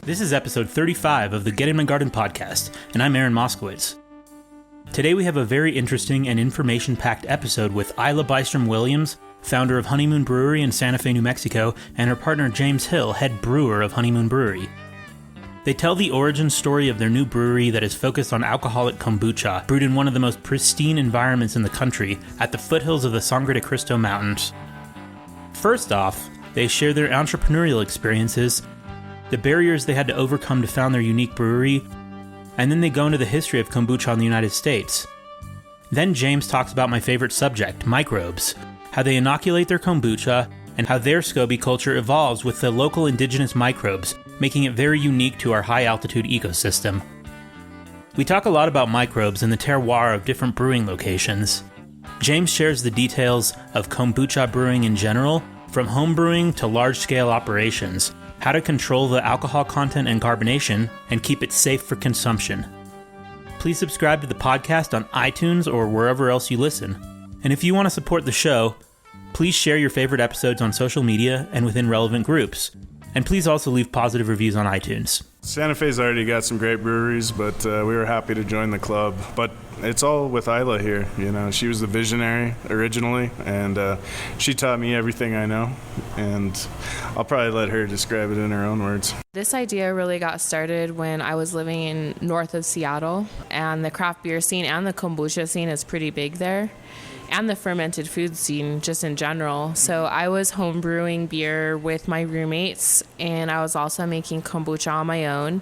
This is episode 35 of the Get in My Garden podcast, and I'm Aaron Moskowitz. Today we have a very interesting and information-packed episode with Ayla Bystrom-Williams, founder of Honeymoon Brewery in Santa Fe, New Mexico, and her partner James Hill, head brewer of Honeymoon Brewery. They tell the origin story of their new brewery that is focused on alcoholic kombucha, brewed in one of the most pristine environments in the country, at the foothills of the Sangre de Christo Mountains. First off, they share their entrepreneurial experiences, the barriers they had to overcome to found their unique brewery, and then they go into the history of kombucha in the United States. Then James talks about my favorite subject, microbes, how they inoculate their kombucha, and how their SCOBY culture evolves with the local indigenous microbes, making it very unique to our high-altitude ecosystem. We talk a lot about microbes and the terroir of different brewing locations. James shares the details of kombucha brewing in general, from home brewing to large-scale operations, how to control the alcohol content and carbonation, and keep it safe for consumption. Please subscribe to the podcast on iTunes or wherever else you listen. And if you want to support the show, please share your favorite episodes on social media and within relevant groups. And please also leave positive reviews on iTunes. Santa Fe's already got some great breweries, but we were happy to join the club. But it's all with Ayla here. You know, she was the visionary originally, and she taught me everything I know. And I'll probably let her describe it in her own words. This idea really got started when I was living in north of Seattle, and the craft beer scene and the kombucha scene is pretty big there, and the fermented food scene just in general. So I was home brewing beer with my roommates, and I was also making kombucha on my own.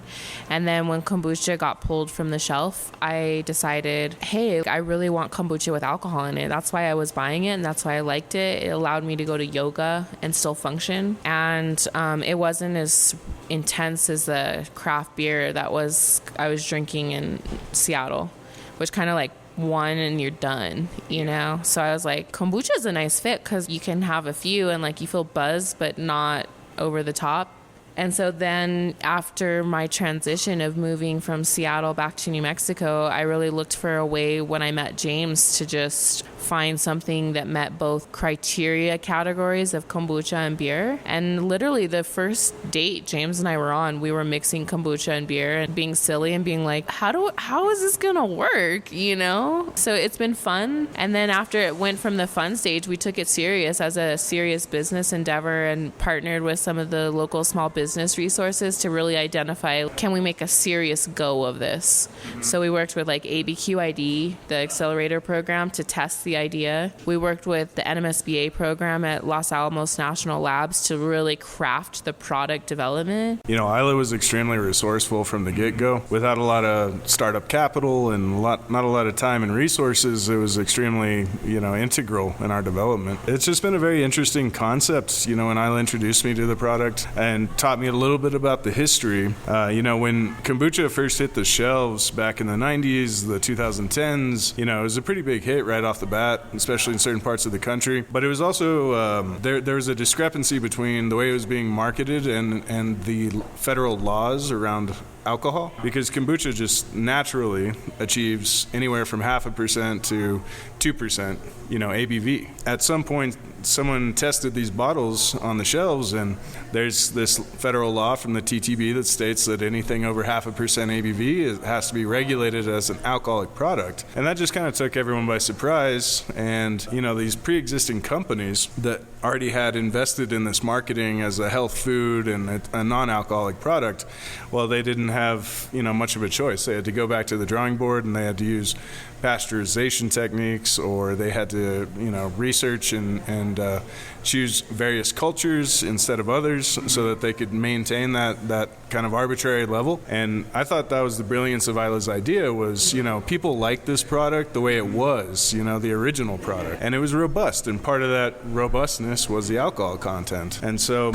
And then when kombucha got pulled from the shelf, I decided, hey, I really want kombucha with alcohol in it. That's why I was buying it, and that's why I liked it. It allowed me to go to yoga and still function. And it wasn't as intense as the craft beer I was drinking in Seattle, which kind of like one and you're done, you know? So I was like, kombucha is a nice fit because you can have a few and like you feel buzzed but not over the top. And so then after my transition of moving from Seattle back to New Mexico, I really looked for a way when I met James to just find something that met both criteria categories of kombucha and beer. And literally the first date James and I were on, we were mixing kombucha and beer and being silly and being like, how is this gonna work, you know? So it's been fun. And then after it went from the fun stage, we took it serious as a serious business endeavor and partnered with some of the local small business resources to really identify, can we make a serious go of this? So we worked with like ABQID, the accelerator program, to test the idea. We worked with the NMSBA program at Los Alamos National Labs to really craft the product development. You know, Ayla was extremely resourceful from the get-go. Without a lot of startup capital and not a lot of time and resources, it was extremely, integral in our development. It's just been a very interesting concept, when Ayla introduced me to the product and taught me a little bit about the history. When kombucha first hit the shelves back in the 90s, the 2010s, it was a pretty big hit right off the bat, especially in certain parts of the country. But it was also, there was a discrepancy between the way it was being marketed and the federal laws around alcohol, because kombucha just naturally achieves anywhere from 0.5% to 2%, ABV. At some point, someone tested these bottles on the shelves, and there's this federal law from the TTB that states that anything over 0.5% ABV has to be regulated as an alcoholic product. And that just kind of took everyone by surprise. And, these pre-existing companies that already had invested in this marketing as a health food and a non-alcoholic product, well, they didn't have, much of a choice. They had to go back to the drawing board, and they had to use pasteurization techniques, or they had to, research and choose various cultures instead of others so that they could maintain that kind of arbitrary level. And I thought that was the brilliance of Ayla's idea was, people liked this product the way it was, the original product. And it was robust, and part of that robustness was the alcohol content. And so,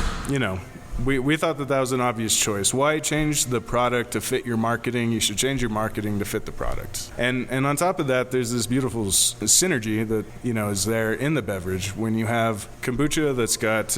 we thought that was an obvious choice. Why change the product to fit your marketing? You should change your marketing to fit the product. And on top of that, there's this beautiful synergy that, is there in the beverage. When you have kombucha that's got,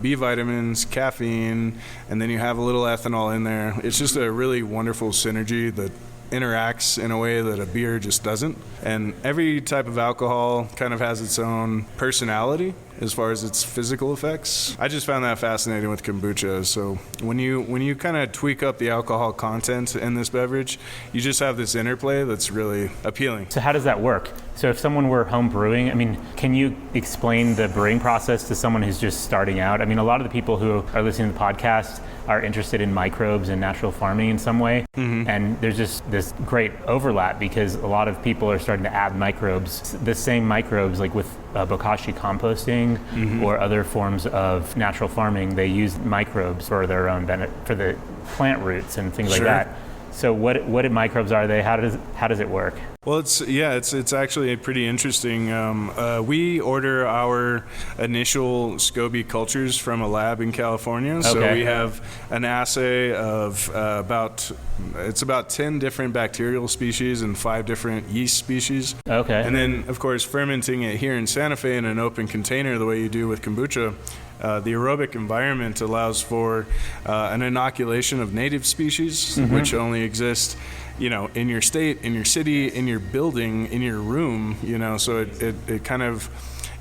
B vitamins, caffeine, and then you have a little ethanol in there, it's just a really wonderful synergy that interacts in a way that a beer just doesn't. And every type of alcohol kind of has its own personality, as far as its physical effects. I just found that fascinating with kombucha. So when you kind of tweak up the alcohol content in this beverage, you just have this interplay that's really appealing. So how does that work? So if someone were home brewing, I mean, can you explain the brewing process to someone who's just starting out? I mean, a lot of the people who are listening to the podcast are interested in microbes and natural farming in some way. Mm-hmm. And there's just this great overlap because a lot of people are starting to add microbes, the same microbes like with bokashi composting or other forms of natural farming. They use microbes for their own benefit, for the plant roots and things like that. So what microbes are they? How does it work? Well, it's actually pretty interesting. We order our initial SCOBY cultures from a lab in California. Okay. So we have an assay of about 10 different bacterial species and 5 different yeast species. Okay. And then, of course, fermenting it here in Santa Fe in an open container the way you do with kombucha. The aerobic environment allows for an inoculation of native species, which only exist, in your state, in your city, in your building, in your room, so it kind of,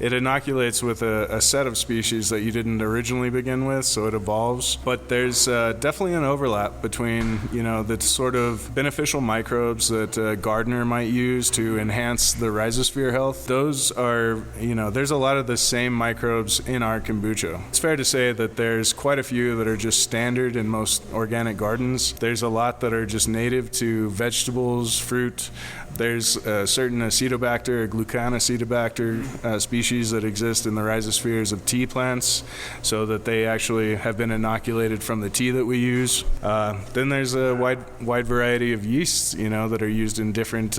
it inoculates with a set of species that you didn't originally begin with, so it evolves. But there's definitely an overlap between, the sort of beneficial microbes that a gardener might use to enhance the rhizosphere health. Those are, there's a lot of the same microbes in our kombucha. It's fair to say that there's quite a few that are just standard in most organic gardens. There's a lot that are just native to vegetables, fruit. There's a certain Acetobacter, Glucanacetobacter species that exist in the rhizospheres of tea plants, so that they actually have been inoculated from the tea that we use. Then there's a wide variety of yeasts, that are used in different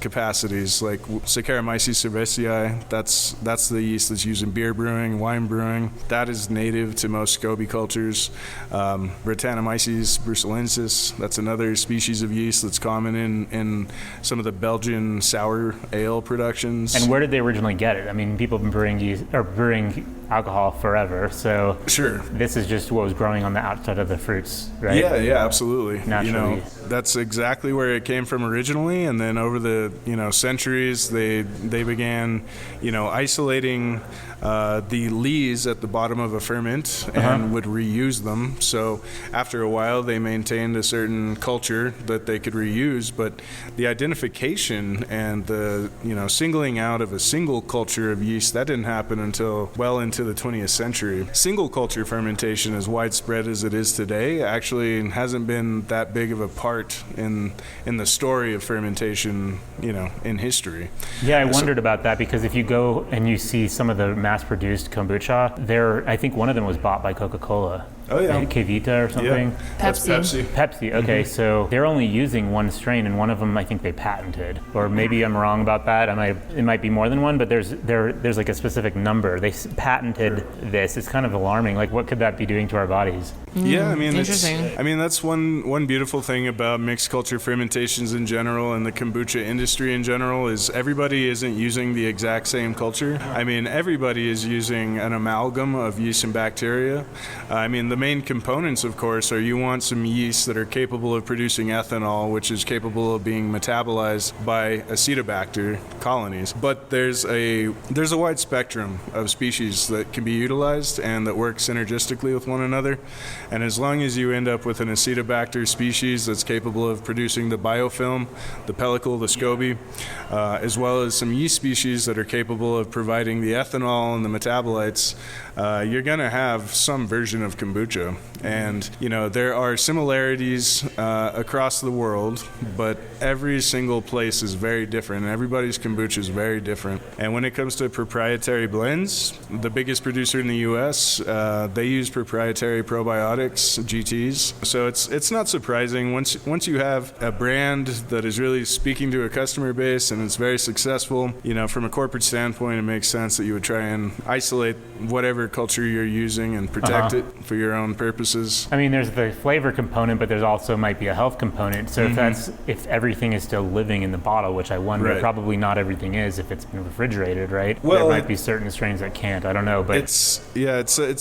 capacities, like Saccharomyces cerevisiae. That's the yeast that's used in beer brewing, wine brewing. That is native to most SCOBY cultures. Brettanomyces bruxellensis, that's another species of yeast that's common in some of the Belgian sour ale productions. And where did they originally get it? I mean, people have been brewing alcohol forever, so sure, this is just what was growing on the outside of the fruits, right? Yeah, absolutely. Naturally. That's exactly where it came from originally, and then over the centuries, they began isolating the lees at the bottom of a ferment and would reuse them. So after a while, they maintained a certain culture that they could reuse, but the identification and the singling out of a single culture of yeast, that didn't happen until well into the 20th century. Single culture fermentation, as widespread as it is today, actually hasn't been that big of a part in the story of fermentation, in history. Yeah, I wondered about that because if you go and you see some of the mass-produced kombucha, I think one of them was bought by Coca-Cola. Oh, yeah. Kvita or something? Yeah. Pepsi. Pepsi, okay. So they're only using one strain, and one of them I think they patented. Or maybe I'm wrong about that. It might be more than one, but there's like a specific number. They patented this. It's kind of alarming. Like, what could that be doing to our bodies? Yeah, interesting. That's one beautiful thing about mixed culture fermentations in general and the kombucha industry in general is everybody isn't using the exact same culture. Everybody is using an amalgam of yeast and bacteria. The main components, of course, are you want some yeasts that are capable of producing ethanol, which is capable of being metabolized by Acetobacter colonies. But there's a wide spectrum of species that can be utilized and that work synergistically with one another. And as long as you end up with an Acetobacter species that's capable of producing the biofilm, the pellicle, the SCOBY, as well as some yeast species that are capable of providing the ethanol and the metabolites, you're going to have some version of kombucha. And, there are similarities across the world, but every single place is very different, and everybody's kombucha is very different. And when it comes to proprietary blends, the biggest producer in the U.S., they use proprietary probiotics, GTs. So it's not surprising. Once you have a brand that is really speaking to a customer base and it's very successful, from a corporate standpoint, it makes sense that you would try and isolate whatever culture you're using and protect it for your own purposes. There's the flavor component, but there's also might be a health component. So if everything is still living in the bottle, which I wonder, probably not everything is if it's been refrigerated, right? Well, there might be certain strains that can't. I don't know, but it's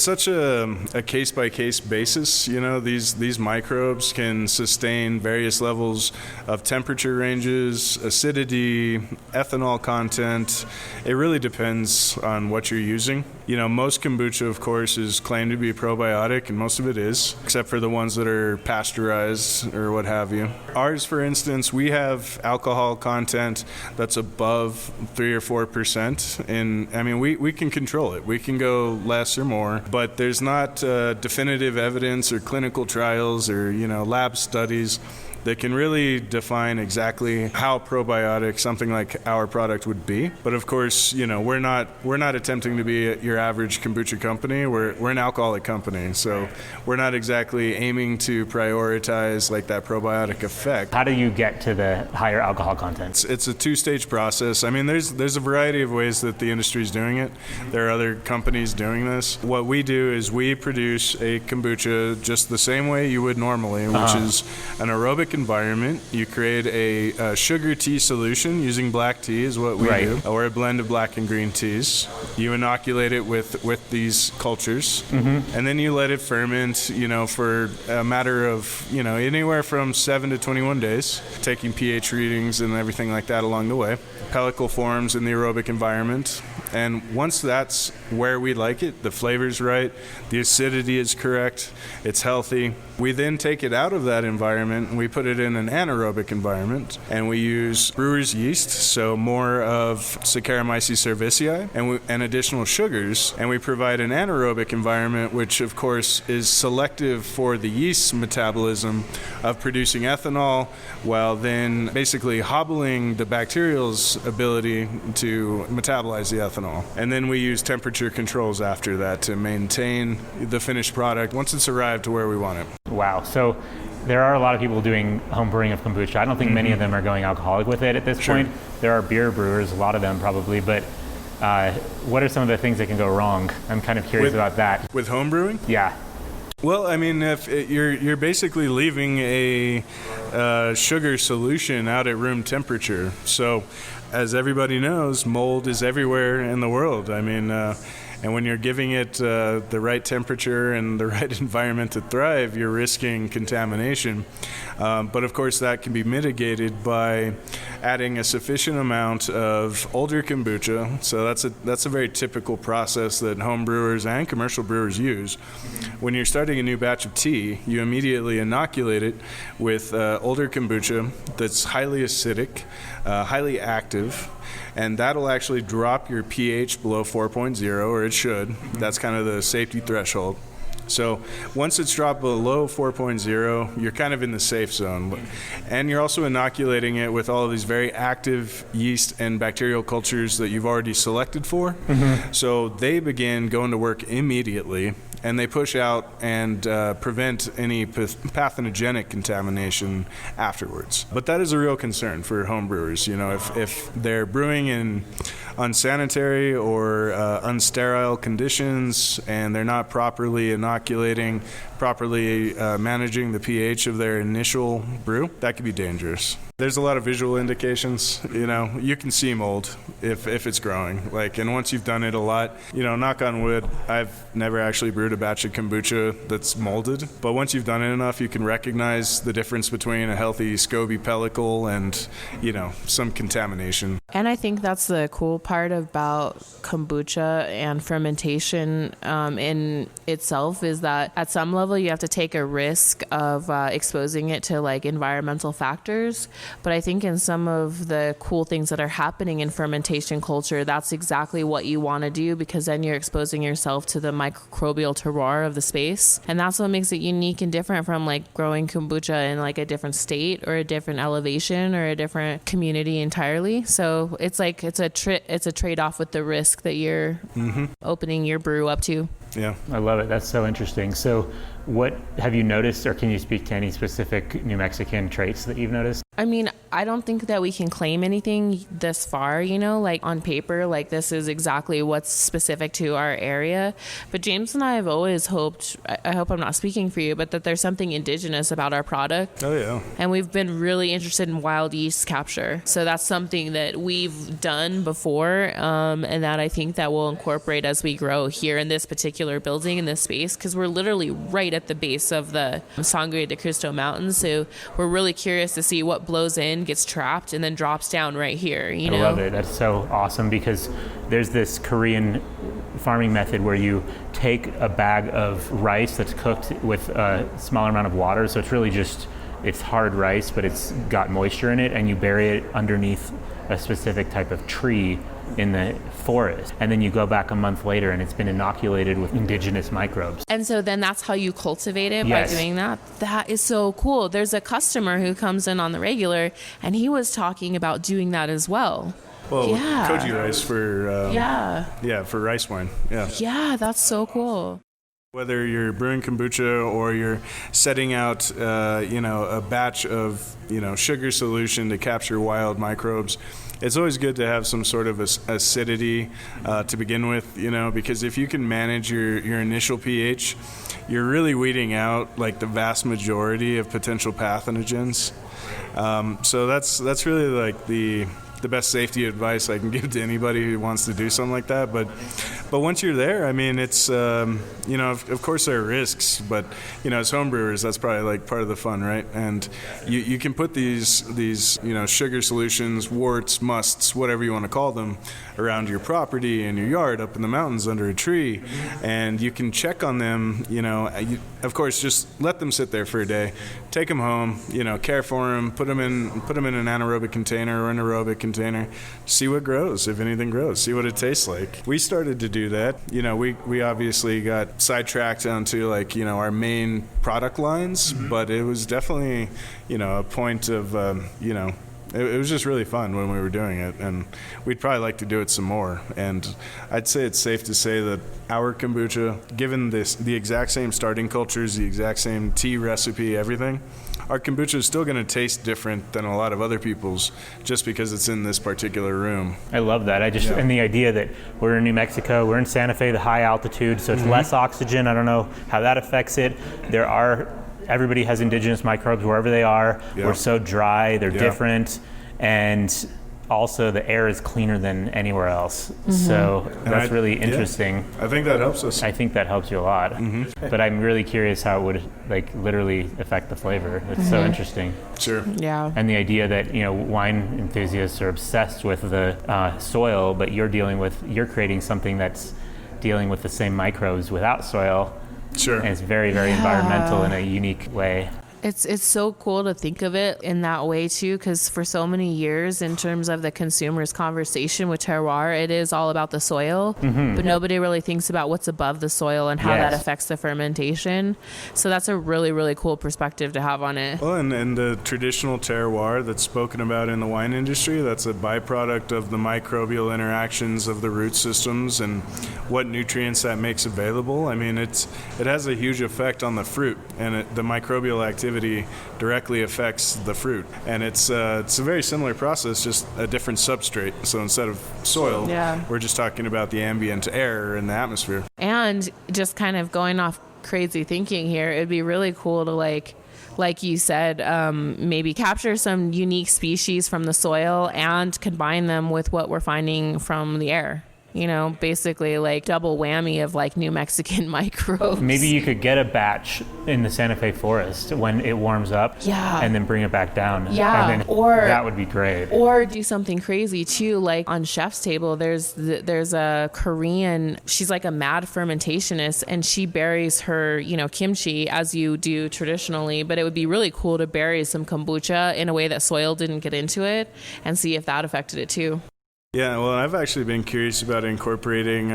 such a case by case basis. These microbes can sustain various levels of temperature ranges, acidity, ethanol content. It really depends on what you're using. Most kombucha, of course, is claimed to be probiotic, and most of it is, except for the ones that are pasteurized or what have you. Ours, for instance, we have alcohol content that's above 3 or 4%. We can control it. We can go less or more, but there's not definitive evidence or clinical trials or, lab studies that can really define exactly how probiotic something like our product would be. But of course, we're not attempting to be your average kombucha company. We're an alcoholic company, so we're not exactly aiming to prioritize like that probiotic effect. How do you get to the higher alcohol content? It's a two-stage process. There's a variety of ways that the industry is doing it. There are other companies doing this. What we do is we produce a kombucha just the same way you would normally, which is an aerobic environment. You create a sugar tea solution using black tea is what we do, or a blend of black and green teas. You inoculate it with these cultures, and then you let it ferment, for a matter of, anywhere from 7 to 21 days, taking pH readings and everything like that along the way. Pellicle forms in the aerobic environment. And once that's where we like it, the flavor's right, the acidity is correct, it's healthy, we then take it out of that environment and we put it in an anaerobic environment, and we use brewer's yeast, so more of Saccharomyces cerevisiae and additional sugars, and we provide an anaerobic environment, which of course is selective for the yeast's metabolism of producing ethanol, while then basically hobbling the bacterial's ability to metabolize the ethanol. And then we use temperature controls after that to maintain the finished product once it's arrived to where we want it. Wow. So there are a lot of people doing home brewing of kombucha. I don't think many of them are going alcoholic with it at this point. There are beer brewers, a lot of them probably, but what are some of the things that can go wrong? I'm kind of curious about that. With home brewing? Yeah. Well, if you're basically leaving a sugar solution out at room temperature. So, as everybody knows, mold is everywhere in the world. And when you're giving it the right temperature and the right environment to thrive, you're risking contamination. But of course, that can be mitigated by adding a sufficient amount of older kombucha. So that's a very typical process that home brewers and commercial brewers use. When you're starting a new batch of tea, you immediately inoculate it with older kombucha that's highly acidic, highly active, and that'll actually drop your pH below 4.0, or it should. That's kind of the safety threshold. So once it's dropped below 4.0, you're kind of in the safe zone. And you're also inoculating it with all of these very active yeast and bacterial cultures that you've already selected for. So they begin going to work immediately, and they push out and prevent any pathogenic contamination afterwards. But that is a real concern for home brewers. If they're brewing in unsanitary or unsterile conditions, and they're not properly inoculating, properly managing the pH of their initial brew, that could be dangerous. There's a lot of visual indications. You can see mold if it's growing. And once you've done it a lot, knock on wood, I've never actually brewed a batch of kombucha that's molded. But once you've done it enough, you can recognize the difference between a healthy SCOBY pellicle and, some contamination. And I think that's the cool part about kombucha and fermentation in itself, is that at some level you have to take a risk of exposing it to environmental factors. But I think in some of the cool things that are happening in fermentation culture, that's exactly what you want to do, because then you're exposing yourself to the microbial terroir of the space. And that's what makes it unique and different from growing kombucha in a different state or a different elevation or a different community entirely. So it's a trade-off with the risk that you're opening your brew up to. Yeah. I love it. That's so interesting. So what have you noticed, or can you speak to any specific New Mexican traits that you've noticed? I don't think that we can claim anything this far, on paper, this is exactly what's specific to our area. But James and I have always hoped, I hope I'm not speaking for you, but that there's something indigenous about our product. Oh, yeah. And we've been really interested in wild yeast capture. So that's something that we've done before, and that I think that we'll incorporate as we grow here in this particular building, in this space, because we're literally right at the base of the Sangre de Christo Mountains. So we're really curious to see what what blows in gets trapped and then drops down right here, you know? I love it. That's so awesome, because there's this Korean farming method where you take a bag of rice that's cooked with a smaller amount of water. So it's really just, it's hard rice, but it's got moisture in it, and you bury it underneath a specific type of tree in the forest. And then you go back a month later and it's been inoculated with indigenous microbes. And so then that's how you cultivate it. Yes. By doing that. That is so cool. There's a customer who comes in on the regular, and he was talking about doing that as well. Well, Yeah. koji rice for for rice wine. Yeah. Yeah, that's so cool. Whether you're brewing kombucha or you're setting out, a batch of, sugar solution to capture wild microbes, it's always good to have some sort of acidity to begin with, because if you can manage your initial pH, you're really weeding out like the vast majority of potential pathogens. So that's really like the best safety advice I can give to anybody who wants to do something like that. But once you're there, I mean, it's, of course there are risks, but, as home brewers, that's probably like part of the fun, right? And you can put these sugar solutions, worts, musts, whatever you want to call them, around your property in your yard, up in the mountains under a tree, and you can check on them, of course, just let them sit there for a day, take them home, care for them, put them in an anaerobic container or an aerobic container, see what grows, if anything grows, see what it tastes like. We started to do that. We obviously got sidetracked onto our main product lines, but it was definitely, a point of, it was just really fun when we were doing it, and we'd probably like to do it some more. And I'd say it's safe to say that our kombucha, given the exact same starting cultures, the exact same tea recipe, everything, our kombucha is still going to taste different than a lot of other people's, just because it's in this particular room. I love that. And the idea that we're in New Mexico, we're in Santa Fe, the high altitude, so it's less oxygen. I don't know how that affects it. Everybody has indigenous microbes wherever they are. Yeah. We're so dry, they're different, and also the air is cleaner than anywhere else. So that's really interesting. I think that helps us. I think that helps you a lot. But I'm really curious how it would literally affect the flavor. It's so interesting. Sure. Yeah. And the idea that, wine enthusiasts are obsessed with the soil, but you're creating something that's dealing with the same microbes without soil. Sure. And it's very, very environmental in a unique way. It's so cool to think of it in that way too, because for so many years, in terms of the consumer's conversation with terroir, it is all about the soil, but nobody really thinks about what's above the soil and how that affects the fermentation. So that's a really, really cool perspective to have on it. Well, and the traditional terroir that's spoken about in the wine industry, that's a byproduct of the microbial interactions of the root systems and what nutrients that makes available. I mean, it has a huge effect on the fruit, and the microbial activity directly affects the fruit, and it's a very similar process, just a different substrate. So instead of soil, we're just talking about the ambient air in the atmosphere. And just kind of going off crazy thinking here, it'd be really cool to like you said, maybe capture some unique species from the soil and combine them with what we're finding from the air. Basically double whammy of New Mexican microbes. Maybe you could get a batch in the Santa Fe forest when it warms up and then bring it back down. Yeah, and then that would be great. Or do something crazy too, like on Chef's Table, there's a Korean, she's like a mad fermentationist, and she buries her, kimchi as you do traditionally, but it would be really cool to bury some kombucha in a way that soil didn't get into it and see if that affected it too. Yeah, well, I've actually been curious about incorporating,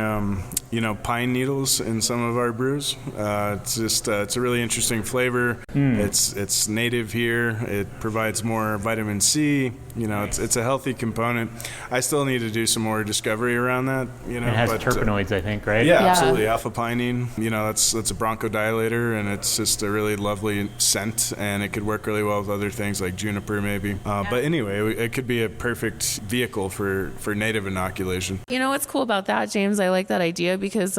pine needles in some of our brews. It's a really interesting flavor. It's native here. It provides more vitamin C. It's a healthy component. I still need to do some more discovery around that. It has terpenoids, I think, right? Yeah, absolutely. Alpha-pinene. That's a bronchodilator, and it's just a really lovely scent, and it could work really well with other things like juniper, maybe. But anyway, it could be a perfect vehicle for for native inoculation. You know what's cool about that, James? I like that idea because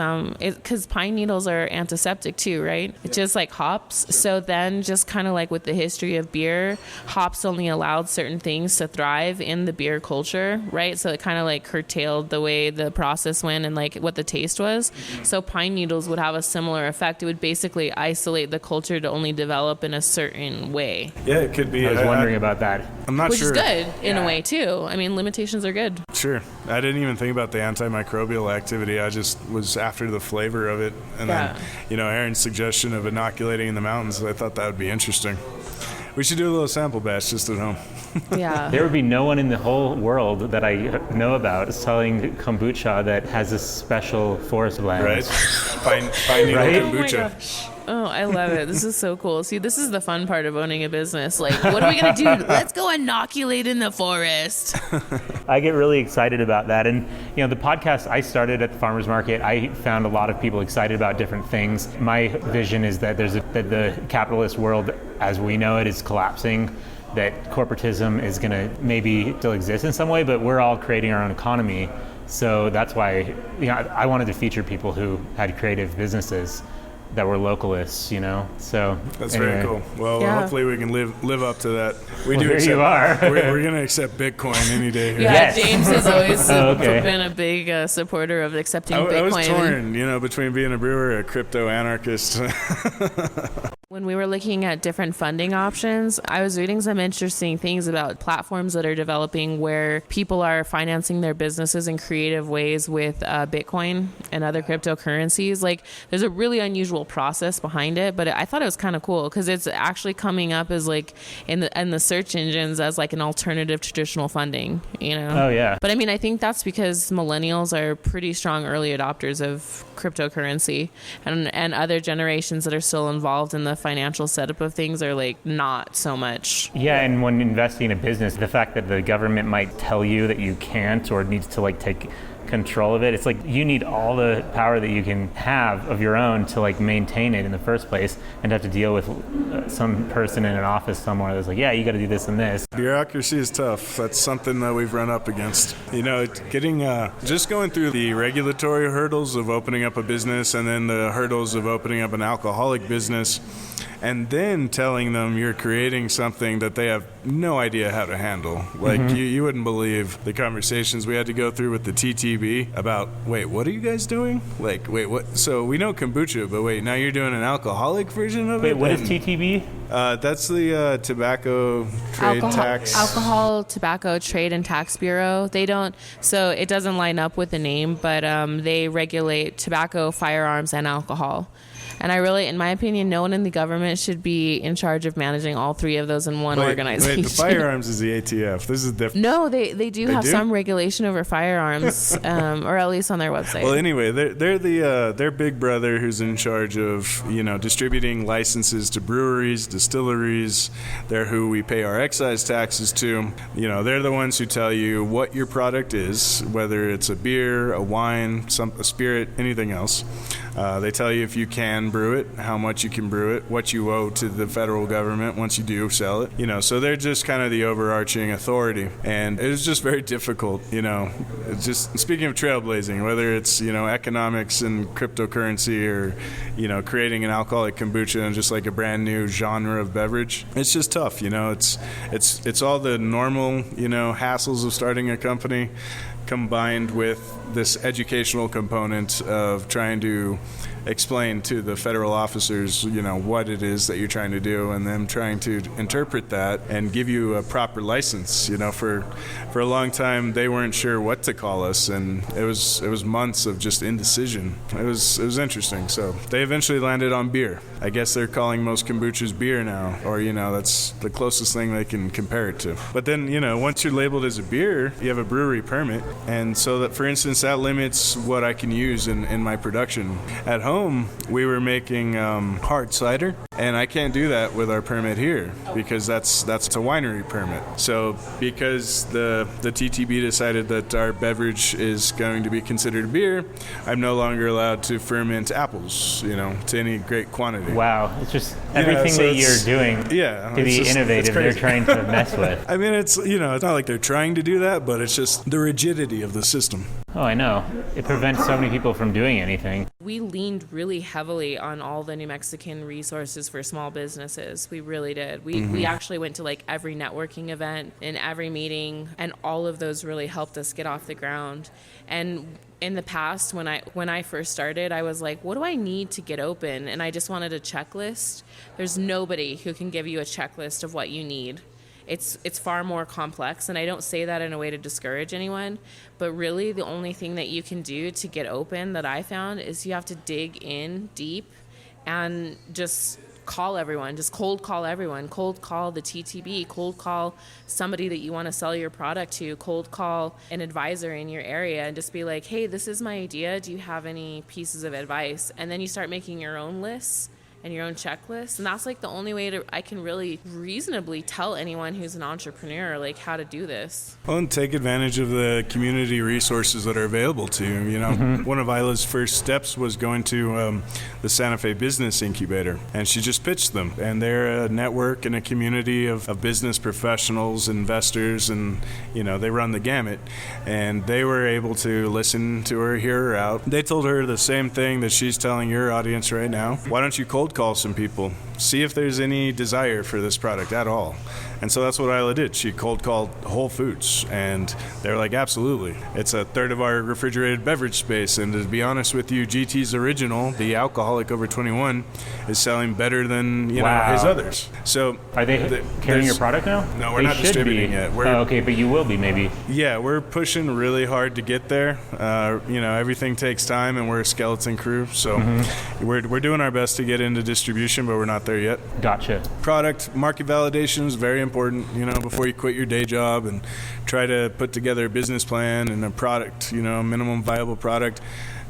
pine needles are antiseptic too, right? It's just like hops. So then just kind of like with the history of beer, hops only allowed certain things to thrive in the beer culture, right? So it kind of like curtailed the way the process went and like what the taste was. So pine needles would have a similar effect. It would basically isolate the culture to only develop in a certain way. Yeah, it could be. I was wondering about that. I'm not sure. Which is good in a way too. I mean, limitations are good. Sure. I didn't even think about the antimicrobial activity. I just was after the flavor of it. And then, Aaron's suggestion of inoculating in the mountains, I thought that would be interesting. We should do a little sample batch just at home. Yeah. There would be no one in the whole world that I know about selling kombucha that has a special forest blend. Right? Pine needle Right? kombucha. Oh my gosh. Oh, I love it. This is so cool. See, this is the fun part of owning a business. Like, what are we going to do? Let's go inoculate in the forest. I get really excited about that. And, the podcast I started at the farmer's market, I found a lot of people excited about different things. My vision is that that the capitalist world as we know it is collapsing, that corporatism is going to maybe still exist in some way, but we're all creating our own economy. So that's why I wanted to feature people who had creative businesses that were localists, So that's anyway. very cool. Well, hopefully we can live up to that. Here you are. We're going to accept Bitcoin any day here. Yeah, Yes. James has always okay. been a big supporter of accepting Bitcoin. I was torn, between being a brewer, a crypto anarchist. When we were looking at different funding options, I was reading some interesting things about platforms that are developing where people are financing their businesses in creative ways with Bitcoin and other cryptocurrencies. Like, there's a really unusual process behind it, but I thought it was kind of cool because it's actually coming up as like in the search engines as like an alternative traditional funding, Oh, yeah. But I mean, I think that's because millennials are pretty strong early adopters of cryptocurrency, and other generations that are still involved in the financial setup of things are like not so much. Yeah, and when investing in a business, the fact that the government might tell you that you can't or needs to like take control of it, it's like you need all the power that you can have of your own to like maintain it in the first place, and have to deal with some person in an office somewhere that's like, yeah, you got to do this and this. Bureaucracy is tough. That's something that we've run up against. Just going through the regulatory hurdles of opening up a business, and then the hurdles of opening up an alcoholic business, and then telling them you're creating something that they have no idea how to handle. Like, you wouldn't believe the conversations we had to go through with the TTB about, wait, what are you guys doing? Like, wait, what? So we know kombucha, but wait, now you're doing an alcoholic version of it? Wait, what is TTB? That's the Tobacco Trade Tax. Alcohol, Tobacco Trade and Tax Bureau. So it doesn't line up with the name, but they regulate tobacco, firearms, and alcohol. And in my opinion, no one in the government should be in charge of managing all three of those in one organization. Wait, the firearms is the ATF. This is different. No, they do have some regulation over firearms, or at least on their website. Well, anyway, they're their big brother who's in charge of distributing licenses to breweries, distilleries. They're who we pay our excise taxes to. They're the ones who tell you what your product is, whether it's a beer, a wine, a spirit, anything else. They tell you if you can brew it, how much you can brew it, what you owe to the federal government once you do sell it. So they're just kind of the overarching authority. And it was just very difficult, It's just, speaking of trailblazing, whether it's, economics and cryptocurrency or, creating an alcoholic kombucha and just like a brand new genre of beverage, it's just tough, It's all the normal, hassles of starting a company combined with this educational component of trying to explain to the federal officers, what it is that you're trying to do, and them trying to interpret that and give you a proper license. For a long time they weren't sure what to call us, and it was months of just indecision. It was interesting. So they eventually landed on beer. I guess they're calling most kombuchas beer now, or that's the closest thing they can compare it to. But then once you're labeled as a beer, you have a brewery permit, and so that, for instance, that limits what I can use in my production. At home, we were making hard cider, And I can't do that with our permit here because that's a winery permit. So because the TTB decided that our beverage is going to be considered a beer, I'm no longer allowed to ferment apples, to any great quantity. Wow. It's just everything that you're doing to be innovative, they're trying to mess with. I mean, it's not like they're trying to do that, but it's just the rigidity of the system. Oh, I know. It prevents so many people from doing anything. We leaned really heavily on all the New Mexican resources for small businesses. We really did. We actually went to like every networking event and every meeting, and all of those really helped us get off the ground. And in the past, when I first started, I was like, what do I need to get open? And I just wanted a checklist. There's nobody who can give you a checklist of what you need. It's far more complex, and I don't say that in a way to discourage anyone, but really the only thing that you can do to get open that I found is you have to dig in deep and just call everyone, just cold call everyone, cold call the TTB, cold call somebody that you want to sell your product to, cold call an advisor in your area and just be like, hey, this is my idea. Do you have any pieces of advice? And then you start making your own lists and your own checklist. And that's like the only way I can really reasonably tell anyone who's an entrepreneur like how to do this. Well, and take advantage of the community resources that are available to you. One of Ayla's first steps was going to the Santa Fe Business Incubator, and she just pitched them. And they're a network and a community of business professionals, investors, and they run the gamut. And they were able to listen to her, hear her out. They told her the same thing that she's telling your audience right now. Why don't you cold call some people, see if there's any desire for this product at all. And so that's what Ayla did. She cold called Whole Foods, and they're like, absolutely. It's a third of our refrigerated beverage space, and to be honest with you, GT's Original, the alcoholic over 21, is selling better than his others. So are they carrying your product now? No, we're not distributing yet. Okay, but you will be maybe. Yeah, we're pushing really hard to get there. Everything takes time, and we're a skeleton crew, so we're doing our best to get into distribution, but we're not there yet. Gotcha. Product market validation is very important, before you quit your day job and try to put together a business plan and a product, a minimum viable product.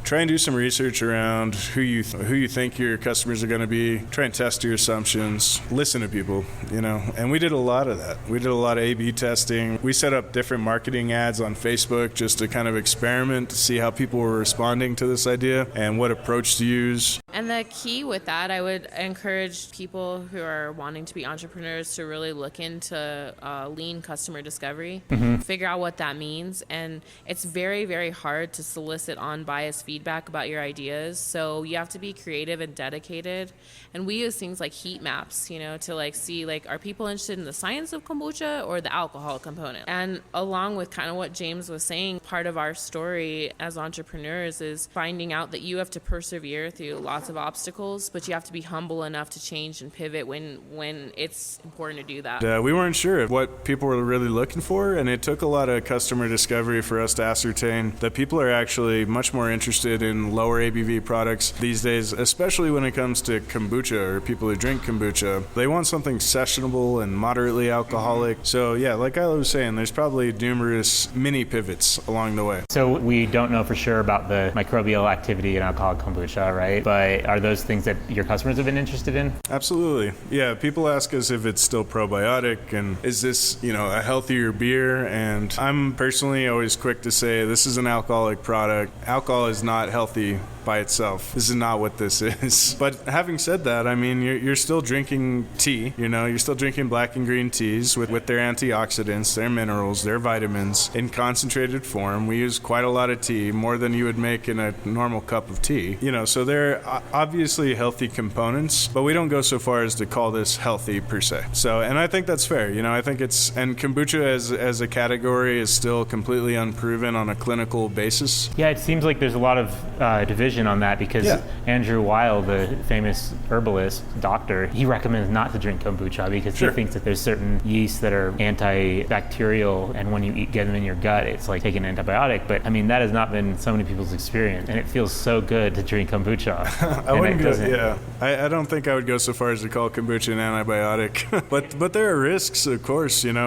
Try and do some research around who you think your customers are going to be. Try and test your assumptions. Listen to people, And we did a lot of that. We did a lot of A/B testing. We set up different marketing ads on Facebook just to kind of experiment to see how people were responding to this idea and what approach to use. And the key with that, I would encourage people who are wanting to be entrepreneurs to really look into lean customer discovery, figure out what that means. And it's very, very hard to solicit unbiased feedback about your ideas. So you have to be creative and dedicated. And we use things like heat maps, to see are people interested in the science of kombucha or the alcohol component? And along with kind of what James was saying, part of our story as entrepreneurs is finding out that you have to persevere through lots of obstacles, but you have to be humble enough to change and pivot when it's important to do that. We weren't sure what people were really looking for, and it took a lot of customer discovery for us to ascertain that people are actually much more interested in lower ABV products these days, especially when it comes to kombucha or people who drink kombucha. They want something sessionable and moderately alcoholic. So yeah, like I was saying, there's probably numerous mini pivots along the way. So we don't know for sure about the microbial activity in alcoholic kombucha, right? But are those things that your customers have been interested in? Absolutely. Yeah, people ask us if it's still probiotic and is this, a healthier beer? And I'm personally always quick to say this is an alcoholic product. Alcohol is not healthy by itself. This is not what this is. But having said that, I mean, you're still drinking tea, you're still drinking black and green teas with their antioxidants, their minerals, their vitamins in concentrated form. We use quite a lot of tea, more than you would make in a normal cup of tea. So they're obviously healthy components, but we don't go so far as to call this healthy per se. So, and I think that's fair. I think and kombucha as a category is still completely unproven on a clinical basis. Yeah, it seems like there's a lot of division on that because Andrew Weil, the famous herbalist doctor, he recommends not to drink kombucha because he thinks that there's certain yeasts that are antibacterial, and when you get them in your gut, it's like taking an antibiotic. But I mean, that has not been so many people's experience, and it feels so good to drink kombucha. I wouldn't go. Yeah, I don't think I would go so far as to call kombucha an antibiotic, but there are risks, of course, and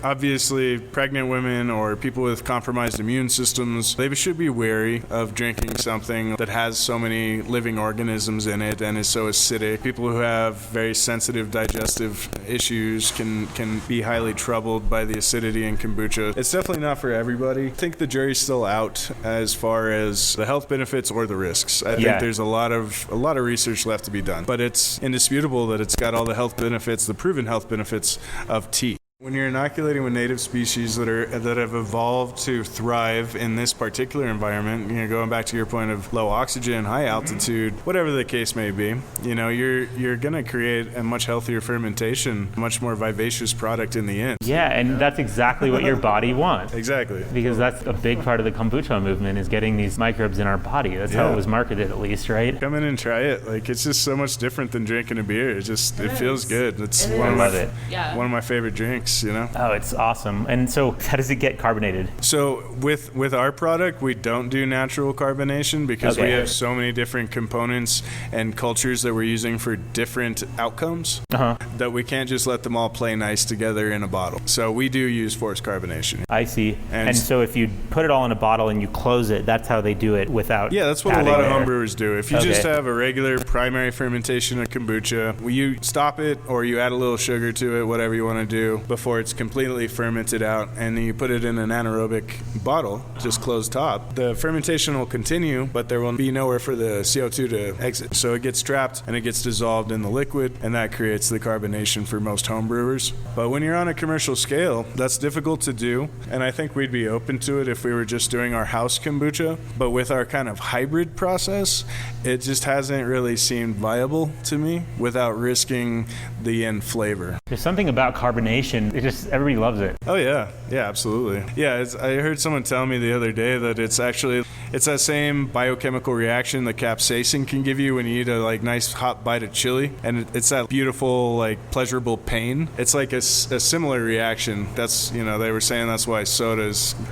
obviously pregnant women or people with compromised immune systems, they should be wary of drinking something that has so many living organisms in it and is so acidic. People who have very sensitive digestive issues can be highly troubled by the acidity in kombucha. It's definitely not for everybody. I think the jury's still out as far as the health benefits or the risks. I think there's a lot of research left to be done, but it's indisputable that it's got all the health benefits, the proven health benefits of tea. When you're inoculating with native species that have evolved to thrive in this particular environment, going back to your point of low oxygen, high altitude, whatever the case may be, you're going to create a much healthier fermentation, much more vivacious product in the end. Yeah, and that's exactly what your body wants. Exactly. Because that's a big part of the kombucha movement is getting these microbes in our body. That's how it was marketed, at least, right? Come in and try it. It's just so much different than drinking a beer. It feels good. It's one of my favorite drinks. Oh, it's awesome. And so how does it get carbonated? So with our product, we don't do natural carbonation because we have so many different components and cultures that we're using for different outcomes that we can't just let them all play nice together in a bottle. So we do use forced carbonation. I see. And so if you put it all in a bottle and you close it, that's how they do it without that's what a lot of homebrewers do. If you just have a regular primary fermentation of kombucha, you stop it or you add a little sugar to it, whatever you want to do, before it's completely fermented out, and then you put it in an anaerobic bottle, just closed top. The fermentation will continue, but there will be nowhere for the CO2 to exit. So it gets trapped and it gets dissolved in the liquid, and that creates the carbonation for most home brewers. But when you're on a commercial scale, that's difficult to do, and I think we'd be open to it if we were just doing our house kombucha. But with our kind of hybrid process, it just hasn't really seemed viable to me without risking the end flavor. There's something about carbonation. Everybody loves it. Oh, yeah. Yeah, absolutely. Yeah, I heard someone tell me the other day that it's that same biochemical reaction that capsaicin can give you when you eat a nice hot bite of chili, and it's that beautiful, pleasurable pain. It's like a similar reaction. That's, they were saying that's why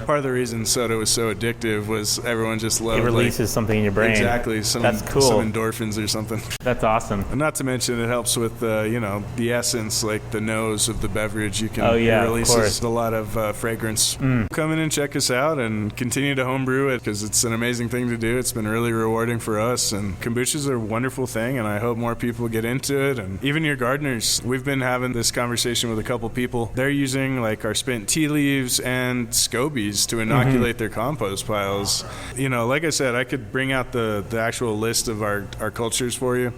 part of the reason soda was so addictive was everyone just loved it. Releases something in your brain. Exactly. That's cool. Some endorphins or something. That's awesome. And not to mention it helps with, the essence, the nose of the beverage. You can it releases a lot of fragrance. Come in and check us out and continue to homebrew it because it's an amazing thing to do. It's been really rewarding for us, and kombuchas are a wonderful thing, and I hope more people get into it. And even your gardeners, we've been having this conversation with a couple people. They're using our spent tea leaves and SCOBYs to inoculate their compost piles. Like I said, I could bring out the actual list of our cultures for you,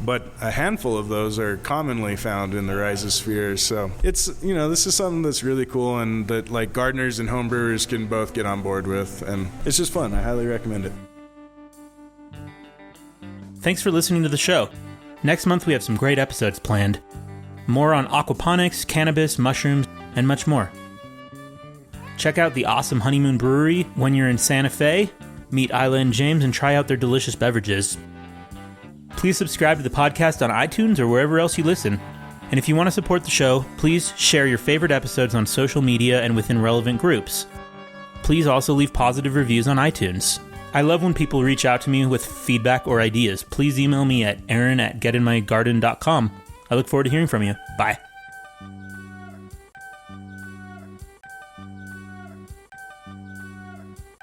but a handful of those are commonly found in the rhizosphere. So it's, this is something that's really cool and that gardeners and homebrewers can both get on board with, and it's just fun. I highly recommend it. Thanks for listening to the show. Next month we have some great episodes planned. More on aquaponics, cannabis, mushrooms, and much more. Check out the awesome Honeymoon Brewery when you're in Santa Fe. Meet Ayla and James and try out their delicious beverages. Please subscribe to the podcast on iTunes or wherever else you listen. And if you want to support the show, please share your favorite episodes on social media and within relevant groups. Please also leave positive reviews on iTunes. I love when people reach out to me with feedback or ideas. Please email me at aaron@getinmygarden.com. I look forward to hearing from you. Bye.